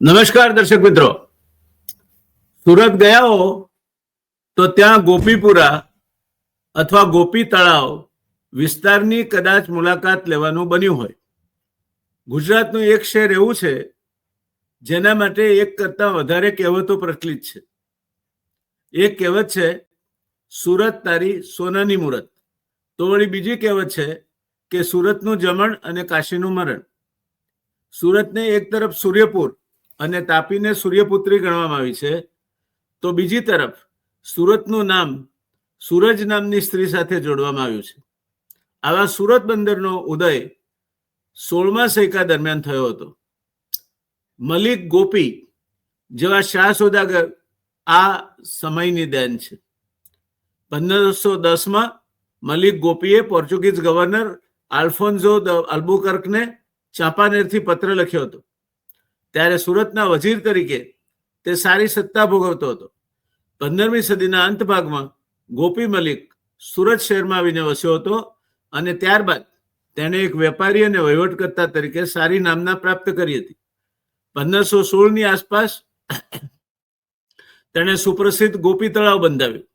નમસ્કાર દર્શક મિત્રો, સુરત ગયા હો તો ત્યાં ગોપીપુરા અથવા ગોપી તળાવ વિસ્તારની કદાચ મુલાકાત લેવાનું બન્યું હોય. ગુજરાતનું એક શહેર એવું છે જેના માટે એક કરતા વધારે કહેવતો પ્રચલિત છે. એક કહેવત છે સુરત તારી સોનાની મૂરત, તો વળી બીજી કહેવત છે કે સુરતનું જમણ અને કાશીનું મરણ. સુરતને એક તરફ સૂર્યપુર અને તાપીને સૂર્યપુત્રી ગણવામાં આવી છે, તો બીજી તરફ સુરતનું નામ સૂરજ નામની સ્ત્રી સાથે જોડવામાં આવ્યું છે. આવા સુરત બંદરનો ઉદય 16મા સૈકા દરમિયાન થયો હતો. મલિક ગોપી જેવા શાહ સોદાગર આ સમયની દેન છે. 1510માં મલિક ગોપીએ પોર્ચુગીઝ ગવર્નર આલ્ફોન્સો અલ્બુકર્કને ચાંપાનેરથી પત્ર લખ્યો હતો. ત્યારે સુરતના વજીર તરીકે તે સારી સત્તા ભોગવતો હતો. 15મી સદીના અંત ભાગમાં ગોપી મલિક સુરત શહેરમાં આવીને વસ્યો હતો અને ત્યારબાદ તેણે એક વેપારી અને વહીવટકર્તા તરીકે સારી નામના પ્રાપ્ત કરી હતી. 1516ની આસપાસ તેણે સુપ્રસિદ્ધ ગોપી તળાવ બંધાવ્યું.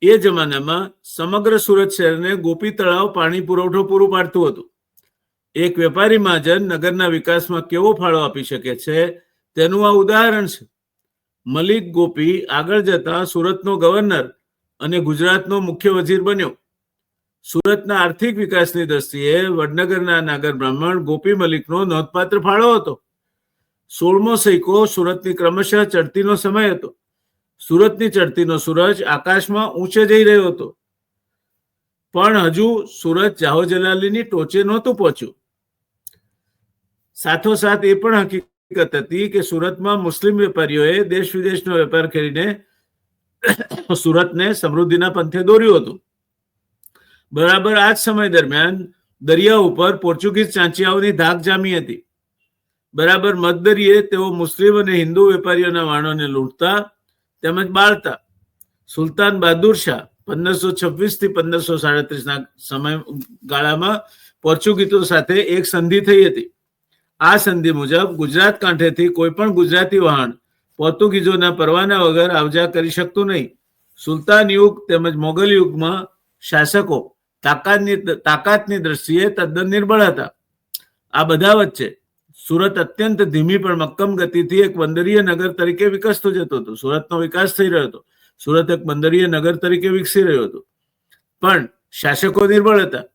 એ જમાનામાં સમગ્ર સુરત શહેરને ગોપી તળાવ પાણી પુરવઠો પૂરું પાડતું હતું. એક વેપારી મહાજન નગરના વિકાસમાં કેવો ફાળો આપી શકે છે તેનું આ ઉદાહરણ છે. મલિક ગોપી આગળ જતા સુરતનો ગવર્નર અને ગુજરાતનો મુખ્ય વજીર બન્યો. સુરતના આર્થિક વિકાસની દ્રષ્ટિએ વડનગરના નાગર બ્રાહ્મણ ગોપી મલિકનો નોંધપાત્ર ફાળો હતો. 16મો સૈકો સુરતની ક્રમશઃ ચડતીનો સમય હતો. સુરતની ચડતીનો સૂરજ આકાશમાં ઊંચે જઈ રહ્યો હતો, પણ હજુ સુરત જાહો જલાલીની ટોચે નહોતું પહોંચ્યું. સાથોસાથ એ પણ હકીકત હતી કે સુરતમાં મુસ્લિમ વેપારીઓએ દેશ વિદેશનો વેપાર કરીને સુરતને સમૃદ્ધિના પંથે દોર્યું હતું. બરાબર આ જ સમય દરમિયાન દરિયા ઉપર પોર્ચુગીઝ ચાંચિયાઓની ધાક જામી હતી. બરાબર મધદરિયે તેઓ મુસ્લિમ અને હિન્દુ વેપારીઓના વાણોને લૂંટતા તેમજ બાળતા. સુલતાન બહાદુર શાહ 1526 થી 1537ના સમયગાળામાં પોર્ચુગીઝો સાથે એક સંધિ થઈ હતી. આ સંધિ મુજબ ગુજરાત કાંઠેથી કોઈ પણ ગુજરાતી વહાણ પોર્તુગીઝોના પરવાના વગર આવજા કરી શકતું નહીં. સુલતાન યુગ તેમજ મોગલ યુગમાં શાસકો તાકાતની દ્રષ્ટિએ તદ્દન નિર્બળ હતા. આ બધા વચ્ચે સુરત અત્યંત ધીમી પણ મક્કમ ગતિથી એક બંદરીય નગર તરીકે વિકસતું જતું હતું. સુરતનો વિકાસ થઈ રહ્યો હતો. સુરત એક બંદરીય નગર તરીકે વિકસી રહ્યું હતું, પણ શાસકો નિર્બળ હતા.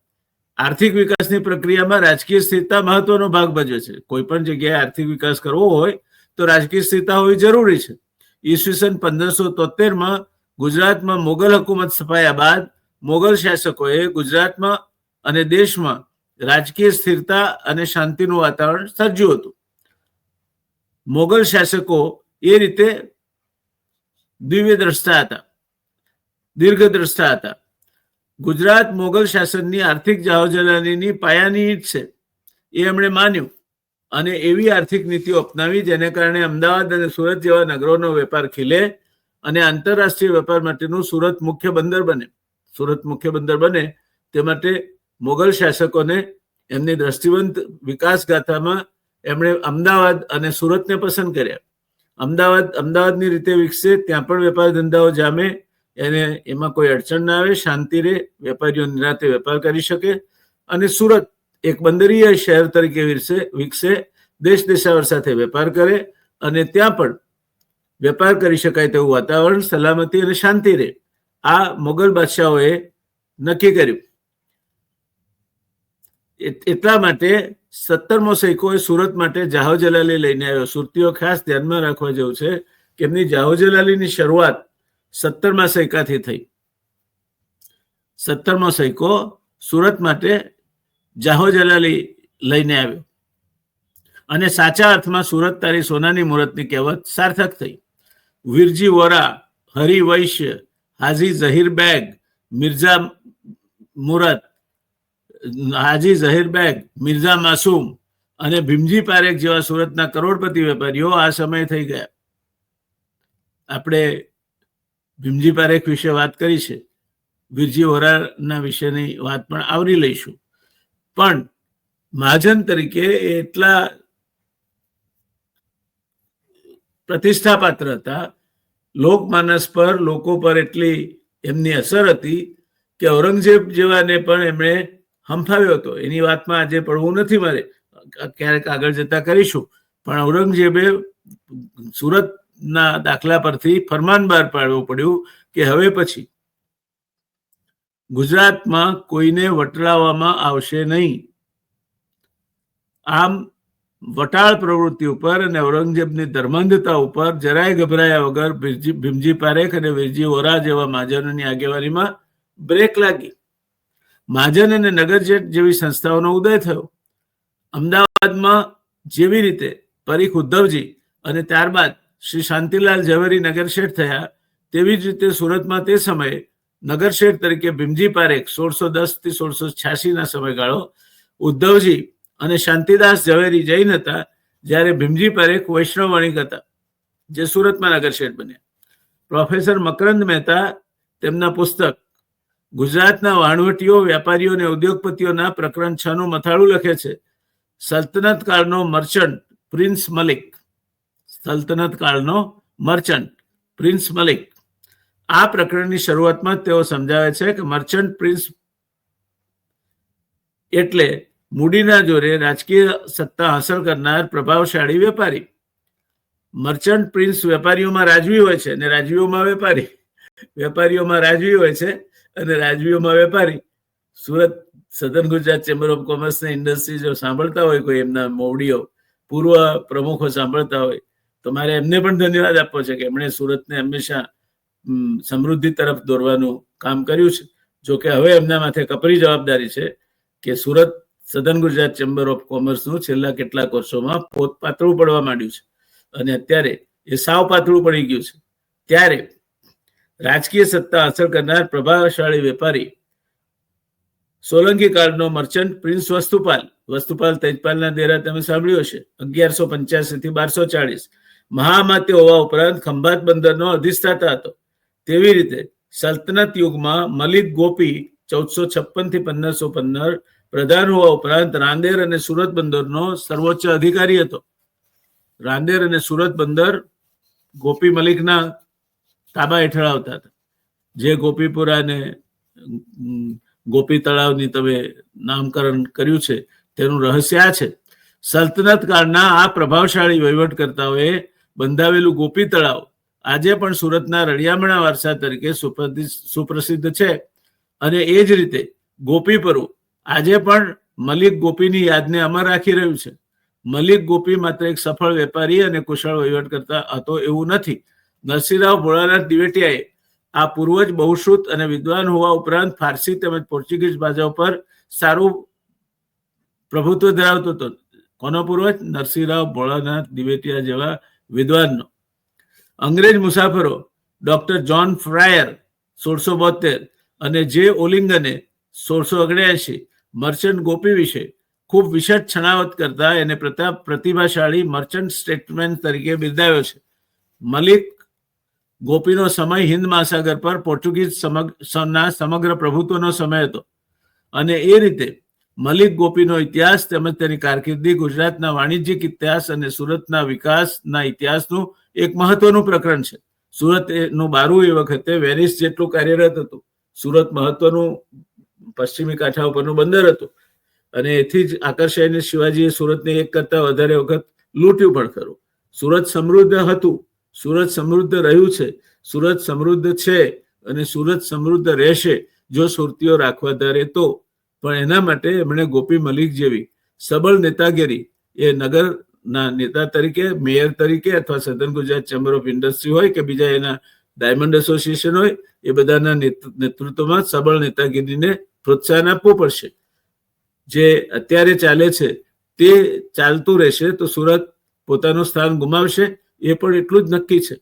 આર્થિક વિકાસની પ્રક્રિયામાં રાજકીય સ્થિરતા મહત્વનો ભાગ ભજવે છે. કોઈ પણ જગ્યાએ આર્થિક વિકાસ કરવો હોય તો રાજકીય સ્થિરતા હોવી જરૂરી છે. ઈસવીસન 1573માં ગુજરાતમાં મોગલ હુકુમત સ્થપાયા બાદ મોગલ શાસકોએ ગુજરાતમાં અને દેશમાં રાજકીય સ્થિરતા અને શાંતિનું વાતાવરણ સર્જ્યું હતું. મોગલ શાસકો એ રીતે દીર્ઘદ્રષ્ટા હતા. ગુજરાત મોગલ શાસનની આર્થિક જાહોજલાલીની પાયાની ઈંટ છે એ એમણે માન્યું અને એવી આર્થિક નીતિઓ અપનાવી જેને કારણે અમદાવાદ અને સુરત જેવા નગરોનો વેપાર ખીલે અને આંતરરાષ્ટ્રીય વેપાર માટેનું સુરત મુખ્ય બંદર બને. સુરત મુખ્ય બંદર બને તે માટે મોગલ શાસકોને એમની દ્રષ્ટિવંત વિકાસ ગાથામાં એમણે અમદાવાદ અને સુરતને પસંદ કર્યા. અમદાવાદની રીતે વિકસે, ત્યાં પણ વેપાર ધંધાઓ જામે, એમાં કોઈ અડચણ ના આવે, શાંતિ રહે, વેપારીઓ નિરાતે વેપાર કરી શકે અને સુરત એક બંદરીય શહેર તરીકે વિકસે, દેશ દેશાવર સાથે વેપાર કરે અને ત્યાં પણ વેપાર કરી શકાય તેવું વાતાવરણ, સલામતી અને શાંતિ રહે. આ મોગલ બાદશાહોએ નક્કી કર્યું. એટલા માટે 17મો સૈકો એ સુરત માટે જાહો જલાલી લઈને આવ્યો. સુરતીઓ ખાસ ધ્યાનમાં રાખવા જેવું છે કે એમની જાહો જલાલીની શરૂઆત 17મા સૈકાથી થઈ. 17મો સૈકો સુરત માટે જાહો જલાલી લઈને આવ્યો અને સાચા અર્થમાં સુરત તારી સોનાની મૂરતની કહેવત સાર્થક થઈ. વીરજી વોરા, હરિ વૈશ્ય, હાજી ઝહીર બેગ, મિર્ઝા મુરત, હાજી ઝહીર બેગ, મિર્ઝા માસૂમ અને ભીમજી પારેખ જેવા સુરતના કરોડપતિ વેપારીઓ આ સમયે થઈ ગયા. આપણે ભીમજી પારેખ વિશે વાત કરી છે, વીરજી વોરાના વિશેની વાત પણ આવરી લઈશું. પણ મહાજન તરીકે એટલા પ્રતિષ્ઠા પાત્ર હતા. લોકમાનસ પર, લોકો પર એટલી એમની અસર હતી કે ઔરંગઝેબ જેવાને પણ એમણે હંફાવ્યો હતો. એની વાતમાં આજે પડવું નથી મારે, ક્યારેક આગળ જતા કરીશું. પણ ઔરંગઝેબે સુરતના દાખલા પરથી ફરમાન બહાર પાડવું પડ્યું કે હવે પછી ગુજરાતમાં કોઈને વટળાવવામાં આવશે નહીં. આમ વટાળ પ્રવૃત્તિ ઉપર અને ઔરંગઝેબની ધર્માંધતા ઉપર જરાય ગભરાયા વગર ભીમજી પારેખ અને વીરજી વોરા જેવા મહાજનોની આગેવાનીમાં બ્રેક લાગી. મહાજન અને નગરજેટ જેવી સંસ્થાઓનો ઉદય થયો. અમદાવાદમાં જેવી રીતે પરીખ ઉદ્ધવજી અને ત્યારબાદ શ્રી શાંતિલાલ ઝવેરી નગરશેઠ થયા, તેવી જ રીતે સુરતમાં તે સમયે નગરશેઠ તરીકે ભીમજી પારેખ 1610 થી 1686 ના સમયગાળો, ઉદ્ધવજી અને શાંતિદાસ ઝવેરી જૈન હતા, જ્યારે ભીમજી પારેખ વૈષ્ણવ વણિક હતા, જે સુરતમાં નગરશેઠ બન્યા. પ્રોફેસર મકરંદ મહેતા તેમના પુસ્તક ગુજરાતના વહાણવટીઓ, વેપારીઓ અને ઉદ્યોગપતિઓના પ્રકરણ 6 નું મથાળું લખે છે. સલ્તનત કાળનો મર્ચન્ટ પ્રિન્સ મલિક, સલ્તનત કાળનો મર્ચન્ટ પ્રિન્સ મલિક, આ પ્રકરણની શરૂઆતમાં તેઓ સમજાવે છે કે મર્ચન્ટ પ્રિન્સ એટલે મૂડીના જોરે રાજકીય સત્તા હાંસલ કરનાર પ્રભાવશાળી વેપારી. મર્ચન્ટ પ્રિન્સ વેપારીઓમાં રાજવી હોય છે અને રાજવીઓમાં વેપારી, વેપારીઓમાં રાજવી હોય છે અને રાજવીઓમાં વેપારી. સુરત સધન ગુજરાત ચેમ્બર ઓફ કોમર્સ ને ઇન્ડસ્ટ્રી જો સાંભળતા હોય, કોઈ એમના મોવડીઓ, પૂર્વ પ્રમુખો સાંભળતા હોય, તો મારે એમને પણ ધન્યવાદ આપવો છે કે એમણે સુરતને હંમેશા સમૃદ્ધિ તરફ દોરવાનું કામ કર્યું છે. જો કે હવે એમના માથે કપરી જવાબદારી છે કે સુરત સધન ગુજરાત ચેમ્બર ઓફ કોમર્સનું છેલ્લા કેટલાક વર્ષોમાં પોત પાતળું પડવા માંડ્યું છે અને અત્યારે એ સાવ પાતળું પડી ગયું છે. ત્યારે રાજકીય સત્તા હાંસલ કરનાર પ્રભાવશાળી વેપારી સોલંકી કાળનો મર્ચન્ટ પ્રિન્સ વસ્તુપાલ તેજપાલના દેરા તમે સાંભળ્યું હશે, 1185 થી 1240, મહામાત્ય હોવા ઉપરાંત ખંભાત બંદરનો અધિષ્ઠાતા હતો. તેવી રીતે સલ્તનત યુગમાં મલિક ગોપી 1456 થી 1515 પ્રધાન હોવા ઉપરાંત રાંદેર અને સુરત બંદરનો સર્વોચ્ચ અધિકારી હતો. રાંદેર અને સુરત બંદર ગોપી મલિકના તાબા હેઠળ આવતા હતા. જે ગોપીપુરા અને ગોપી તળાવની તમે નામકરણ કર્યું છે તેનું રહસ્ય આ છે. સલ્તનત કાળના આ પ્રભાવશાળી વહીવટકર્તાઓએ બંધાવેલું ગોપી તળાવ આજે પણ સુરતના રળિયામણા વારસા તરીકે સુપ્રસિદ્ધ છે. અને એ જ રીતે ગોપીપરું આજે પણ મલિક ગોપીની યાદને અમર રાખી રહ્યું છે. મલિક ગોપી માત્ર એક સફળ વેપારી અને કુશળ વહીવટકર્તા હતો એવું નથી. નરસિંહરાવ ભોળાનાથ દિવેટિયાએ આ પૂર્વજ બહુશ્રુત અને વિદ્વાન હોવા ઉપરાંત ફારસી તેમજ પોર્ચુગીઝ ભાષા પર સારું પ્રભુત્વ ધરાવતો હતો. કોનો પૂર્વજ? નરસિંહરાવ ભોળાનાથ દિવેટિયા જેવા વિદ્વાનનો. અંગ્રેજ મુસાફરો ડોક્ટર જોન ફ્રાયર 1672 અને જે ઓલિંગને 1679 મર્ચન્ટ ગોપી વિશે ખૂબ વિશદ છણાવટ કરતા એને પ્રતિભાશાળી મર્ચન્ટ સ્ટેટમેન તરીકે બિરદાવ્યો છે. મલિક ગોપીનો સમય હિન્દ મહાસાગર પર પોર્ટુગીઝ સમગ્ર પ્રભુત્વનો સમય હતો અને એ રીતે મલિક ગોપીનો ઇતિહાસ તેમજ તેની કારકિર્દી ગુજરાતના વાણિજ્યિક ઇતિહાસ અને સુરતના વિકાસના ઇતિહાસનું એક મહત્વનું પ્રકરણ છે. સુરતનું બારું એ વખતે વેનિસ જેટલું કાર્યરત હતું. સુરત મહત્વનું પશ્ચિમી કાંઠા ઉપરનું બંદર હતું અને એથી જ આકર્ષાઈને શિવાજીએ સુરતને એક કરતા વધારે વખત લૂંટ્યું પણ ખરું. સુરત સમૃદ્ધ હતું, સુરત સમૃદ્ધ રહ્યું છે, સુરત સમૃદ્ધ છે અને સુરત સમૃદ્ધ રહેશે જો સુરતીઓ રાખવા ધારે તો. પણ એના માટે એમણે ગોપી મલિક જેવી સબળ નેતાગીરી, એ નગરના નેતા તરીકે, મેયર તરીકે અથવા સધન ગુજરાત ચેમ્બર ઓફ ઇન્ડસ્ટ્રી હોય કે બીજા એના ડાયમંડ એસોસિએશન હોય, એ બધાના નેતૃત્વમાં સબળ નેતાગીરીને પ્રોત્સાહન આપવું પડશે. જે અત્યારે ચાલે છે તે ચાલતું રહેશે તો સુરત પોતાનું સ્થાન ગુમાવશે, એ પણ એટલું જ નક્કી છે.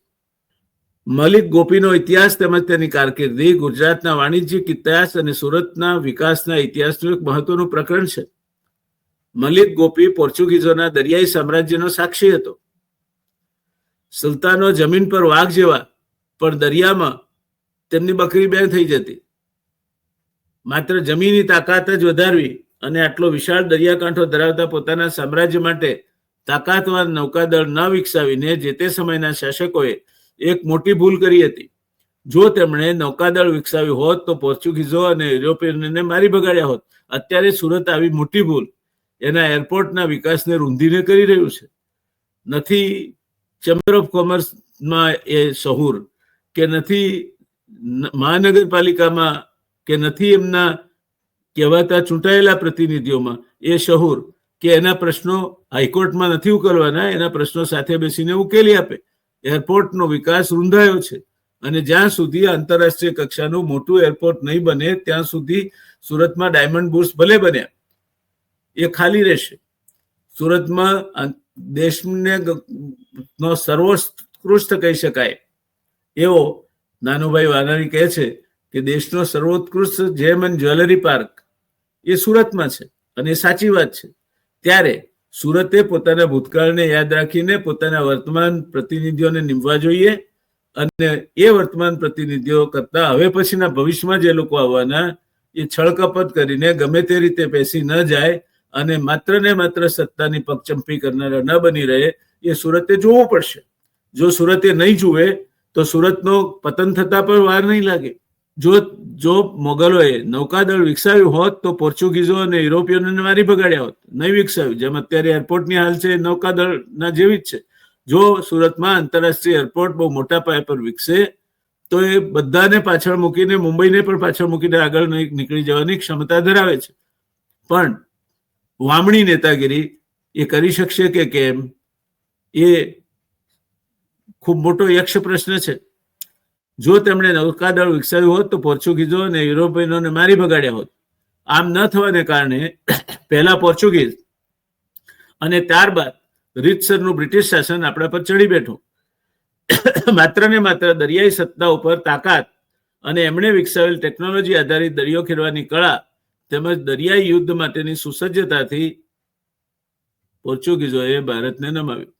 મલિક ગોપીનો ઇતિહાસ તેમજ તેની કારકિર્દી ગુજરાતના વાણિજ્યિક ઇતિહાસ અને સુરતના વિકાસના ઇતિહાસનું એક મહત્વનું પ્રકરણ છે. મલિક ગોપી પોર્ચુગીઝોના દરિયાઈ સામ્રાજ્યનો સાક્ષી હતો. સુલતાનો જમીન પર વાઘ જેવા પણ દરિયામાં તેમની બકરી બે થઈ જતી. માત્ર જમીનની તાકાત જ વધારવી અને આટલો વિશાળ દરિયાકાંઠો ધરાવતા પોતાના સામ્રાજ્ય માટે તાકાતવાન નૌકાદળ ન વિકસાવીને જે તે સમયના શાસકોએ એક મોટી ભૂલ કરી હતી. જો તેમણે નૌકાદળ વિકસાવ્યું હોત તો પોર્ચુગીઝો અને યુરોપિયનોને મારી ભગાડ્યા હોત. અત્યારે સુરત આવી મોટી ભૂલ એના એરપોર્ટના વિકાસને રૂંધીને કરી રહ્યું છે. નથી ચેમ્બર ઓફ કોમર્સમાં એ શહૂર, કે નથી મહાનગરપાલિકામાં, કે નથી એમના કહેવાતા ચૂંટાયેલા પ્રતિનિધિઓમાં એ શહૂર, કે એના પ્રશ્નો હાઈકોર્ટમાં નથી ઉકેલવાના, એના પ્રશ્નો સાથે બેસીને ઉકેલી આપે. એરપોર્ટનો વિકાસ રૂંધાયો છે અને જ્યાં સુધી આંતરરાષ્ટ્રીય કક્ષાનું મોટું એરપોર્ટ નહીં બને ત્યાં સુધી સુરતમાં ડાયમંડ બુર્સ ભલે બન્યા, એ ખાલી રહેશે. સુરતમાં દેશને નો સર્વોત્કૃષ્ટ કહી શકાય એવો નાનુભાઈ વાનાણી કહે છે કે દેશનો સર્વોત્કૃષ્ટ જેમ એન્ડ જ્વેલરી પાર્ક એ સુરતમાં છે, અને એ સાચી વાત છે. ત્યારે સુરતે પોતાના ભૂતકાળને યાદ રાખીને પોતાના વર્તમાન પ્રતિનિધિઓને નીમવા જોઈએ, અને એ વર્તમાન પ્રતિનિધિઓ કરતા હવે પછીના ભવિષ્યમાં જે લોકો આવવાના એ છળકપટ કરીને ગમે તે રીતે પેસી ન જાય અને માત્ર ને માત્ર સત્તાની પગચંપી કરનારા ન બની રહે, એ સુરતે જોવું પડશે. જો સુરતે નહીં જુએ તો સુરતનો પતન થતા પણ વાર નહીં લાગે. જો મોગલોએ નૌકાદળ વિકસાવ્યું હોત તો પોર્ચુગીઝો અને યુરોપિયનોને મારી ભગાડ્યા હોત. નહીં વિકસાવ્યું. જેમ અત્યારે એરપોર્ટની હાલ છે નૌકાદળના જેવી જ છે. જો સુરતમાં આંતરરાષ્ટ્રીય એરપોર્ટ બહુ મોટા પાયા પર વિકસે તો એ બધાને પાછળ મૂકીને, મુંબઈને પણ પાછળ મૂકીને આગળ નીકળી જવાની ક્ષમતા ધરાવે છે. પણ વામણી નેતાગીરી એ કરી શકશે કે કેમ, એ ખૂબ મોટો યક્ષ પ્રશ્ન છે. જો તેમણે નૌકાદળ વિકસાવ્યું હોત તો પોર્ચુગીઝો અને યુરોપિયનોને મારી ભગાડ્યા હોત. આમ ન થવાને કારણે પહેલા પોર્ચુગીઝ અને ત્યારબાદ રીતસરનું બ્રિટિશ શાસન આપણા પર ચડી બેઠું. માત્ર ને માત્ર દરિયાઈ સત્તા ઉપર તાકાત અને એમણે વિકસાવેલ ટેકનોલોજી આધારિત દરિયો ખેડવાની કળા તેમજ દરિયાઈ યુદ્ધ માટેની સુસજ્જતાથી પોર્ચુગીઝોએ ભારતને નમાવ્યું.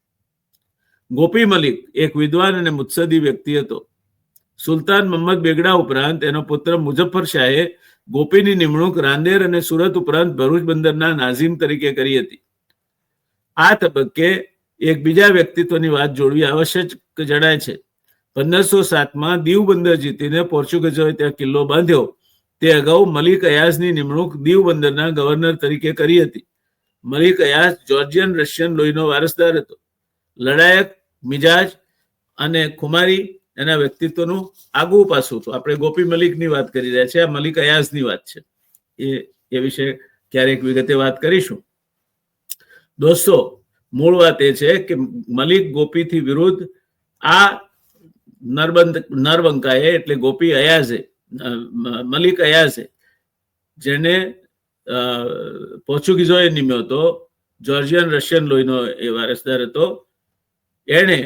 ગોપી મલિક એક વિદ્વાન અને મુત્સદી વ્યક્તિ હતો. સુલતાન મહમ્મદ બેગડા ઉપરાંત એનો પુત્ર મુઝફ્ફર શાહે ગોપીની નિમણૂક રાંદેર અને સુરત ઉપરાંત ભરૂચ બંદરના નાઝીમ તરીકે કરી હતી. આ તબક્કે એક બીજા વ્યક્તિત્વની વાત જોડવી આવશ્યક જણાય છે. 1507માં દીવ બંદર જીતીને પોર્ચુગીઝોએ ત્યાં કિલ્લો બાંધ્યો. તે અગાઉ મલિક અયાઝની નિમણૂક દીવ બંદરના ગવર્નર તરીકે કરી હતી. મલિક અયાઝ જોર્જિયન રશિયન લોહીનો વારસદાર હતો. લડાયક મિજાજ અને ખુમારી એના વ્યક્તિત્વનું આગવું પાસું હતું. આપણે ગોપી મલિકની વાત કરી રહ્યા છીએ, આ મલિક અયાઝની વાત છે. એ વિશે ક્યારેક વિગતે વાત કરીશું. દોસ્તો, મૂળ વાત એ છે કે મલિક ગોપીથી વિરુદ્ધ આ નરબંકાએ એટલે ગોપી અયાઝે, મલિક અયાઝે, જેને પોર્ચુગીઝોએ નિમ્યો હતો, જોર્જિયન રશિયન લોહીનો એ વારસદાર હતો, એણે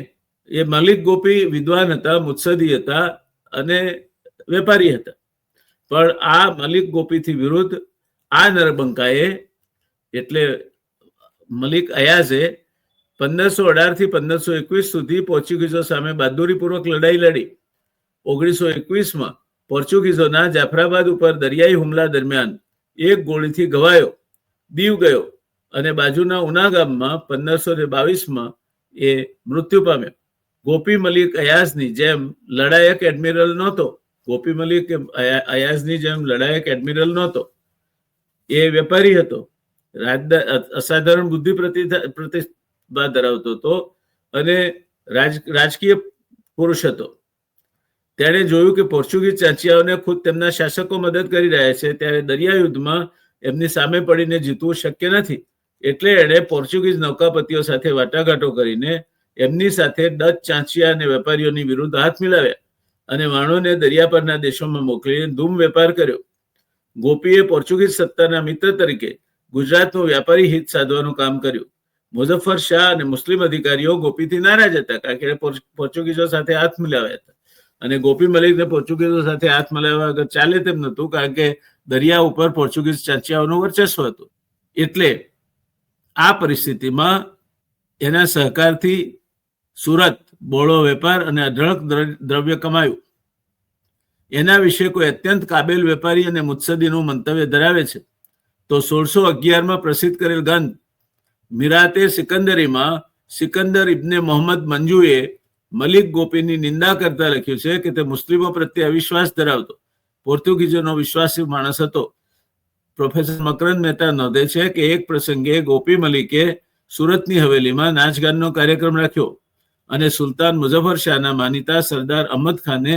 એ મલિક ગોપી વિદ્વાન હતા, મુત્સદી હતા અને વેપારી હતા. પણ આ મલિક ગોપીથી વિરુદ્ધ આ નરબંકાએ એટલે મલિક અયાઝે 1518 થી 1521 સુધી પોર્ચુગીઝો સામે બહાદુરીપૂર્વક લડાઈ લડી. 1921માં પોર્ચુગીઝોના જાફરાબાદ ઉપર દરિયાઈ હુમલા દરમિયાન એક ગોળીથી ઘવાયો, દીવ ગયો અને બાજુના ઉના ગામમાં 1522માં એ મૃત્યુ પામ્યો. ગોપી મલિક અયાઝની જેમ લડાયક એડમિરલ નહોતો. ગોપી મલિક અયાઝની જેમ લડાયક એડમિરલ નહોતો. એ વેપારી હતો, અસાધારણ બુદ્ધિ પ્રતિભા ધરાવતો હતો અને રાજકીય પુરુષ હતો. તેણે જોયું કે પોર્ચુગીઝ ચાંચિયાઓને ખુદ તેમના શાસકો મદદ કરી રહ્યા છે, ત્યારે દરિયા યુદ્ધમાં એમની સામે પડીને જીતવું શક્ય નથી. એટલે એણે પોર્ચુગીઝ નૌકાપતિઓ સાથે વાટાઘાટો કરીને એમની સાથે ડચ ચાંચિયા અને વેપારીઓની વિરુદ્ધ હાથ મિલાવ્યા અને વાણોને દરિયા પરના દેશોમાં મોકલીને ધૂમ વેપાર કર્યો. ગોપીએ પોર્ચુગીઝ સત્તાના મિત્ર તરીકે ગુજરાતનું વ્યાપારી હિત સાધવાનું કામ કર્યું. મુઝફ્ફર શાહ અને મુસ્લિમ અધિકારીઓ ગોપીથી નારાજ હતા, કારણ કે પોર્ચુગીઝો સાથે હાથ મિલાવ્યા હતા અને ગોપી મલિકને પોર્ચુગીઝો સાથે હાથ મિલાવ્યા વગર ચાલે તેમ નહોતું, કારણ કે દરિયા ઉપર પોર્ચુગીઝ ચાંચિયાઓનું વર્ચસ્વ હતું. એટલે આ પરિસ્થિતિમાં એના સહકારથી સુરત બોળો વેપાર અને અઢળક દ્રવ્ય કમાયું. એના વિશે કોઈ અત્યંત કાબેલ વેપારી અને મુત્સદીનું મંતવ્ય ધરાવે છે તો 1611માં પ્રસિદ્ધ કરેલ ગ્રંથ મિરાતે સિકંદરીમાં સિકંદર ઇબ્ને મોહમ્મદ મંજુએ મલિક ગોપીની નિંદા કરતા લખ્યું છે કે તે મુસ્લિમો પ્રત્યે અવિશ્વાસ ધરાવતો પોર્તુગીઝોનો વિશ્વાસી માણસ હતો. પ્રોફેસર મકરંદ મહેતા નોંધે છે કે એક પ્રસંગે ગોપી મલિકે સુરતની હવેલીમાં નાચગાનનો કાર્યક્રમ રાખ્યો અને સુલતાન મુઝફ્ફર શાહના માનીતા સરદાર અહમદ ખાને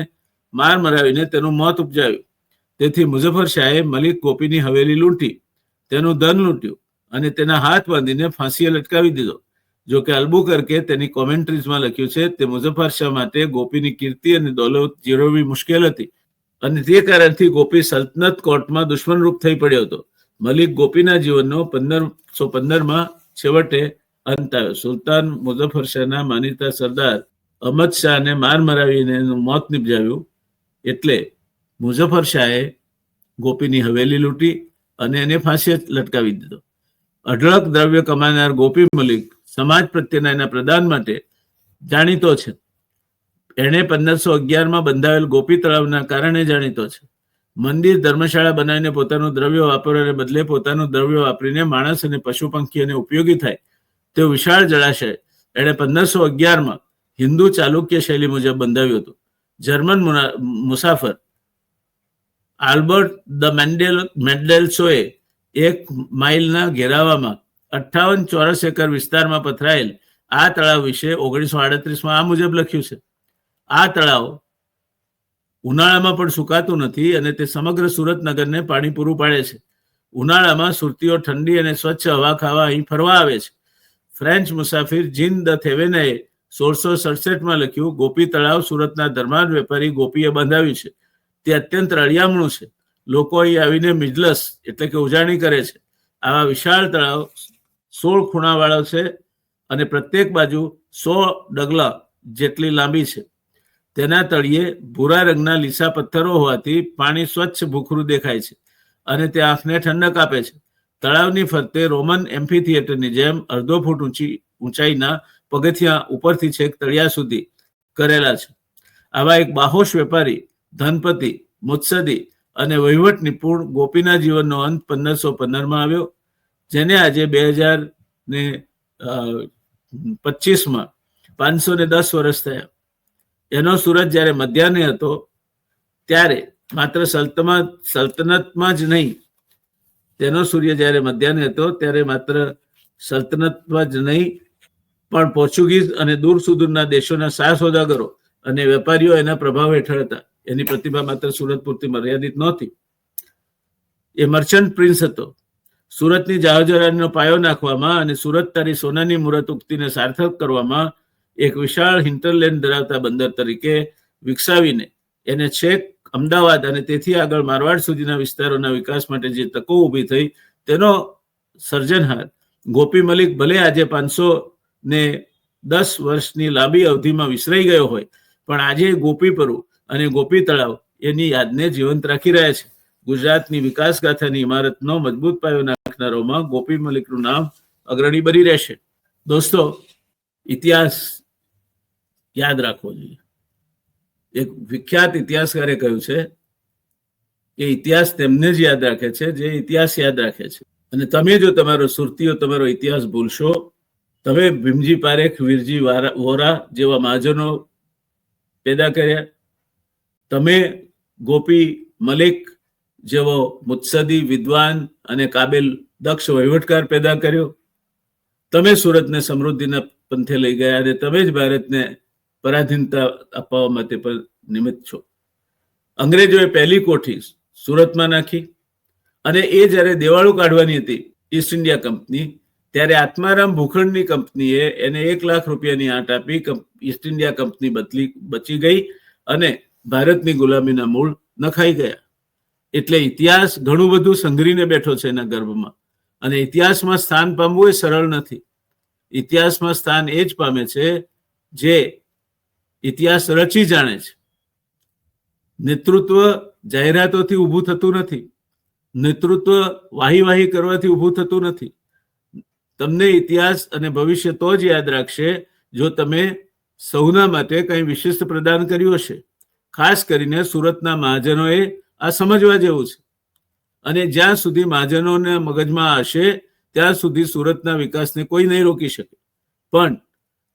માર મરાવીને તેનું મોત ઉપજાવ્યું. તેથી મુઝફ્ફર શાહે મલિક ગોપીની હવેલી લૂંટી, તેનું ધન લૂંટ્યું અને તેના હાથ બાંધીને ફાંસીએ લટકાવી દીધો. જો કે અલ્બુકર્કે તેની કોમેન્ટ્રીઝમાં લખ્યું છે તે મુઝફ્ફર શાહ માટે ગોપીની કીર્તિ અને દોલત જીરવવી મુશ્કેલ હતી અને તે કારણથી ગોપી સલ્તનત કોર્ટમાં દુશ્મનરૂપ થઈ પડ્યો હતો. મલિક ગોપીના જીવનનો 1515માં છેવટે અંત આવ્યો. સુલતાન મુઝફ્ફર શાહના માનીતા સરદાર અહમદ શાહને માર મરાવીને એનું મોત નિપજાવ્યું. એટલે મુઝફ્ફર શાહે ગોપીની હવેલી લૂંટી અને એને ફાંસીએ લટકાવી દીધો. અઢળક દ્રવ્ય કમાનાર ગોપી મલિક સમાજ પ્રત્યેના એના પ્રદાન માટે જાણીતો છે. એણે 1511માં બંધાવેલ ગોપી તળાવના કારણે જાણીતો છે. મંદિર ધર્મશાળા બનાવીને પોતાનું દ્રવ્ય વાપરવાને બદલે પોતાનું દ્રવ્ય વાપરીને માણસ અને પશુ પંખીઓને ઉપયોગી થાય તેવું વિશાળ જળાશય એણે 1511માં હિન્દુ ચાલુક્ય શૈલી મુજબ બંધાવ્યું હતું. જર્મન મુસાફર આલ્બર્ટ ધ મેન્ડેલ્સોએ 1 માઇલના ઘેરાવામાં 58 ચોરસ એકર વિસ્તારમાં પથરાયેલ આ તળાવ વિશે 1938માં આ મુજબ લખ્યું છે. આ તળાવ ઉનાળામાં પણ સુકાતું નથી અને તે સમગ્ર સુરત નગરને પાણી પૂરું પાડે છે. ઉનાળામાં સુરતીઓ ઠંડી અને સ્વચ્છ હવા ખાવા અહીં ફરવા આવે છે. ફ્રેન્ચ મુસાફિર જીન દ થેવેનાએ 1667માં લખ્યું, ગોપી તળાવ સુરતના ધર્માદ વેપારી ગોપીએ બંધાવ્યું છે. તે અત્યંત રળિયામણું છે. લોકો અહીં આવીને મિજલસ એટલે કે ઉજાણી કરે છે. આવા વિશાળ તળાવ 16 ખૂણાવાળો છે અને પ્રત્યેક બાજુ 100 ડગલા જેટલી લાંબી છે. તેના તળિયે ભૂરા રંગના લીસા પથ્થરો હોવાથી પાણી સ્વચ્છ ભૂખરું દેખાય છે અને તે આંખને ઠંડક આપે છે. તળાવની ફરતે રોમન એમ્ફીથિયેટરની જેમ અડધો ફૂટ ઊંચાઈના પગથિયા ઉપરથી છેક તળિયા સુધી કરેલા છે. આવા એક બાહોશ વેપારી, ધનપતિ, મુત્સદી અને વહીવટ નિપુણ ગોપીના જીવનનો અંત 1515માં આવ્યો, જેને આજે 2025માં 510 વર્ષ થયા. એનો સુરત જ્યારે મધ્યાહ્ને હતો ત્યારે માત્ર સલ્તનતમાં જ નહીં, તેનો સૂર્ય જ્યારે મધ્યાહ્ને હતો ત્યારે માત્ર સલ્તનતમાં જ નહીં પણ પોર્ચુગીઝ અને દૂર સુદૂરના દેશોના શાહ સોદાગરો અને વેપારીઓ એના પ્રભાવ હેઠળ હતા. એની પ્રતિભા માત્ર સુરત પૂરતી મર્યાદિત નહોતી. એ મર્ચન્ટ પ્રિન્સ હતો. સુરતની જાહોજલાલીનો પાયો નાખવામાં અને સુરત તારી સોનાની મૂરત ઉક્તિને સાર્થક કરવામાં એક વિશાળ હિન્ટરલેન્ડ ધરાવતા બંદર તરીકે વિકસાવીને એને છેક અમદાવાદ અને તેથી આગળ મારવાડ સુધીના વિસ્તારોના વિકાસ માટે જે તકો ઊભી થઈ તેનો સર્જનહાર ગોપી મલિક ભલે આજે 510 વર્ષની લાંબી અવધિમાં વિસરાઈ ગયો હોય પણ આજે ગોપીપરુ અને ગોપી તળાવ એની યાદને જીવંત રાખી રહ્યા છે. ગુજરાતની વિકાસ ગાથાની ઇમારતનો મજબૂત પાયો નાખનારોમાં ગોપી મલિકનું નામ અગ્રણી બની રહેશે. દોસ્તો, ઇતિહાસ યાદ રાખવો જોઈએ. એક વિખ્યાત ઇતિહાસકારે કહ્યું છે કે ઇતિહાસ તેમને જ યાદ રાખે છે જે ઇતિહાસ યાદ રાખે છે. અને તમે જો તમારો સુરતીઓ તમારો ઇતિહાસ ભૂલશો, તમે ભીમજી પારેખ, વીરજી વોરા જેવા મહાજનો પેદા કર્યા, તમે ગોપી મલિક જેવો મુત્સદી, વિદ્વાન અને કાબિલ દક્ષ વહીવટકાર પેદા કર્યો, તમે સુરતને સમૃદ્ધિના પંથે લઈ ગયા અને તમે જ ભારતને પરાધીનતા અપાવવા માટે પણ નિમિત્ત છો. અંગ્રેજોએ પહેલી કોઠી સુરતમાં નાખી અને એ જ્યારે દેવાળું કાઢવાની હતી ઈસ્ટ ઇન્ડિયા કંપની, ત્યારે આત્મારામ ભૂખંડની કંપનીએ એને 1 લાખ રૂપિયાની આંટ આપી. ઈસ્ટ ઇન્ડિયા કંપની બચી ગઈ અને ભારતની ગુલામીના મૂળ નખાઈ ગયા. એટલે ઇતિહાસ ઘણું બધું સંઘરીને બેઠો છે એના ગર્ભમાં. અને ઇતિહાસમાં સ્થાન પામવું એ સરળ નથી. ઇતિહાસમાં સ્થાન એ જ પામે છે જે ઇતિહાસ રચી જાણે છે. નેતૃત્વ જાહેરાતોથી ઊભું થતું નથી. નેતૃત્વ વાહી કરવાથી ઊભું થતું નથી. તમને ઇતિહાસ અને ભવિષ્ય તો જ યાદ રાખશે જો તમે સૌના માટે કંઈ વિશિષ્ટ પ્રદાન કર્યું હશે. ખાસ કરીને સુરતના મહાજનોએ આ સમજવા જેવું છે. અને જ્યાં સુધી મહાજનોના મગજમાં હશે ત્યાં સુધી સુરતના વિકાસને કોઈ નહીં રોકી શકે. પણ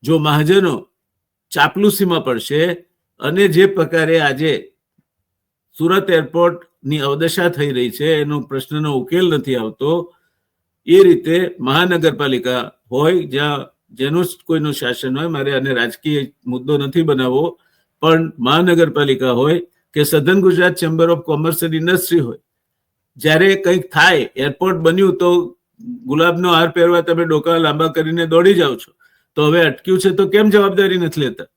જો મહાજનો ચાપલુસીમાં પડશે અને જે પ્રકારે આજે સુરત એરપોર્ટની અવદશા થઈ રહી છે, એનો પ્રશ્નનો ઉકેલ નથી આવતો, એ રીતે મહાનગરપાલિકા હોય જ્યાં જેનું કોઈનું શાસન હોય, મારે આને રાજકીય મુદ્દો નથી બનાવવો, પણ મહાનગરપાલિકા હોય કે સધન Gujarat chamber of commerce and industry હોય, જ્યારે કંઈક થાય, એરપોર્ટ બન્યું તો ગુલાબનો હાર પહેરવા તમે ડોકા લાંબા કરીને દોડી જાઓ છો, તો હવે અટક્યું છે તો કેમ જવાબદારી નથી લેતા?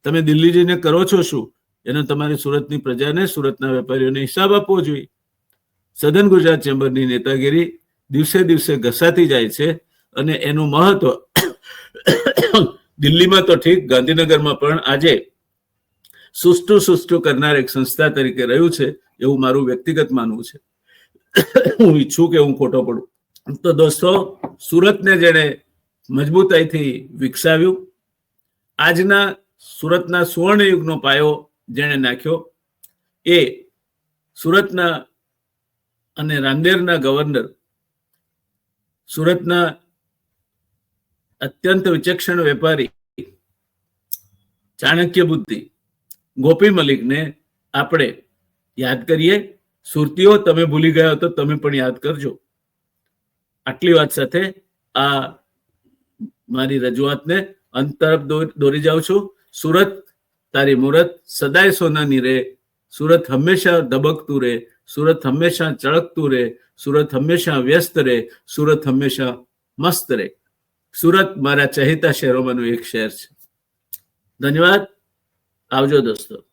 તમે દિલ્હી જઈને કરો છો શું? એનો તમારી સુરતની પ્રજાને, સુરતના વેપારીઓને હિસાબ આપવો જોઈએ. સધન ગુજરાત ચેમ્બરની નેતાગીરી દિવસે દિવસે ઘસાતી જાય છે અને એનું મહત્વ દિલ્હીમાં તો ઠીક, ગાંધીનગરમાં પણ આજે સુષ્ટુ કરનાર એક સંસ્થા તરીકે રહ્યું છે, એવું મારું વ્યક્તિગત માનવું છે. હું ઈચ્છું કે હું ખોટો પડું. તો દોસ્તો, સુરતને જેણે મજબૂતાઈથી વિકસાવ્યું, આજના સુરતના સુવર્ણયુગનો પાયો જેણે નાખ્યો, એ સુરતના અને રાંદેરના ગવર્નર, સુરતના અત્યંત વિચક્ષણ વેપારી, ચાણક્ય બુદ્ધિ ગોપી મલિકને આપણે યાદ કરીએ. સુરતીઓ, તમે ભૂલી ગયા તો તમે પણ યાદ કરજો. આટલી વાત સાથે આ મારી રજૂઆતને અંત તરફ દોરી જાઉં છું. સુરત તારી મુરત સદાય સોનાની રે, સુરત હંમેશા ધબકતું રહે, સુરત હંમેશા ચળકતું રહે, સુરત હંમેશા વ્યસ્ત રહે, સુરત હંમેશા મસ્ત રહે. સુરત મારા ચહેતા શહેરોમાંનું એક શહેર છે. ધન્યવાદ. આવજો દોસ્તો.